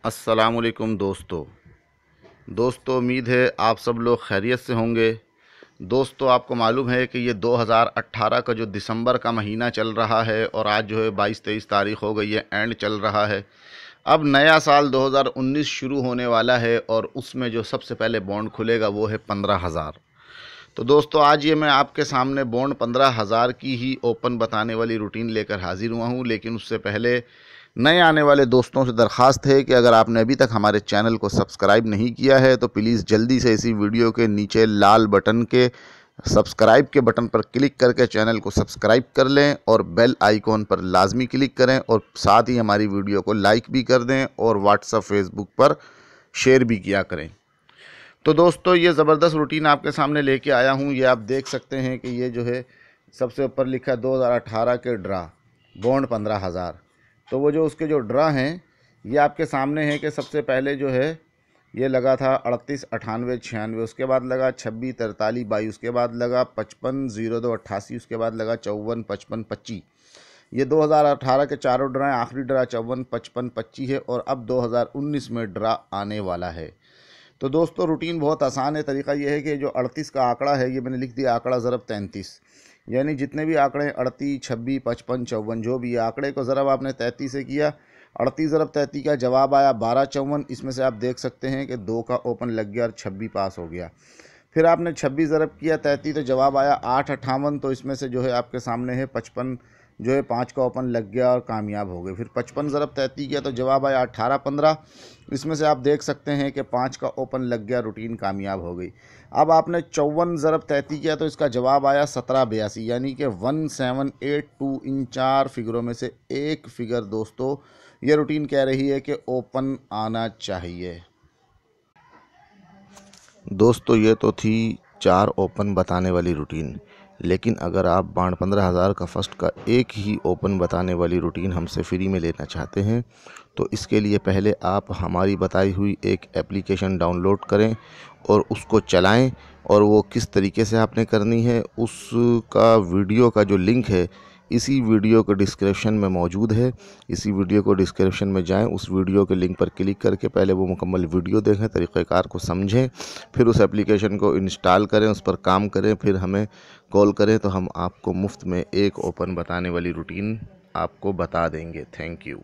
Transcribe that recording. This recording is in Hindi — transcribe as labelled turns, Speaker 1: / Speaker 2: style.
Speaker 1: अस्सलामुअलैकुम दोस्तों उम्मीद है आप सब लोग खैरियत से होंगे। दोस्तों आपको मालूम है कि ये 2018 का जो दिसंबर का महीना चल रहा है और आज जो है 22-23 तारीख हो गई है, एंड चल रहा है। अब नया साल 2019 शुरू होने वाला है और उसमें जो सबसे पहले बॉन्ड खुलेगा वो है 15,000। तो दोस्तों आज ये मैं आपके सामने बॉन्ड 15,000 की ही ओपन बताने वाली रूटीन लेकर हाजिर हुआ हूँ। लेकिन उससे पहले नए आने वाले दोस्तों से दरख्वास्त है कि अगर आपने अभी तक हमारे चैनल को सब्सक्राइब नहीं किया है तो प्लीज़ जल्दी से इसी वीडियो के नीचे लाल बटन के सब्सक्राइब के बटन पर क्लिक करके चैनल को सब्सक्राइब कर लें और बेल आइकॉन पर लाजमी क्लिक करें और साथ ही हमारी वीडियो को लाइक भी कर दें और व्हाट्सएप फेसबुक पर शेयर भी किया करें। तो दोस्तों ये ज़बरदस्त रूटीन आपके सामने लेके आया हूँ। ये आप देख सकते हैं कि ये जो है सबसे ऊपर लिखा है 2018 के ड्रा बॉन्ड 15,000। तो वो जो उसके जो ड्रा हैं ये आपके सामने है कि सबसे पहले जो है ये लगा था 38 98 96, उसके बाद लगा 26 43 22, उसके बाद लगा 55 02 88, उसके बाद लगा 54 55 25। ये 2018 के चारों ड्रा हैं। आखिरी ड्रा 54 55 25 है और अब 2019 में ड्रा आने वाला है। तो दोस्तों रूटीन बहुत आसान है। तरीका ये है कि जो 38 का आंकड़ा है ये मैंने लिख दिया आंकड़ा ज़रब 33, यानी जितने भी आंकड़े 38 26 55 54 जो भी आंकड़े को ज़रब आपने 33 से किया, 38 ज़रब 33 का जवाब आया 1254। इसमें से आप देख सकते हैं कि 2 का ओपन लग गया और 26 पास हो गया। फिर आपने 26 ज़रब किया 33 तो जवाब आया 858। तो इसमें से जो है आपके सामने है 55 जो है 5 का ओपन लग गया और कामयाब हो गए। फिर 55 ज़रब 33 किया तो जवाब आया 1815। इसमें से आप देख सकते हैं कि 5 का ओपन लग गया, रूटीन कामयाब हो गई। अब आपने 54 ज़रब 33 किया तो इसका जवाब आया 1782, यानी कि 1782। इन 4 फिगरों में से एक फिगर दोस्तों ये रूटीन कह रही है कि ओपन आना चाहिए। दोस्तों ये तो थी 4 ओपन बताने वाली रूटीन, लेकिन अगर आप बॉन्ड 15,000 का फर्स्ट का एक ही ओपन बताने वाली रूटीन हमसे फ्री में लेना चाहते हैं तो इसके लिए पहले आप हमारी बताई हुई एक एप्लीकेशन डाउनलोड करें और उसको चलाएं। और वो किस तरीके से आपने करनी है उसका वीडियो का जो लिंक है इसी वीडियो के डिस्क्रिप्शन में मौजूद है। इसी वीडियो को डिस्क्रिप्शन में जाएं, उस वीडियो के लिंक पर क्लिक करके पहले वो मुकम्मल वीडियो देखें, तरीक़ेकार को समझें, फिर उस एप्लीकेशन को इंस्टॉल करें, उस पर काम करें, फिर हमें कॉल करें तो हम आपको मुफ्त में एक ओपन बताने वाली रूटीन आपको बता देंगे। Thank you.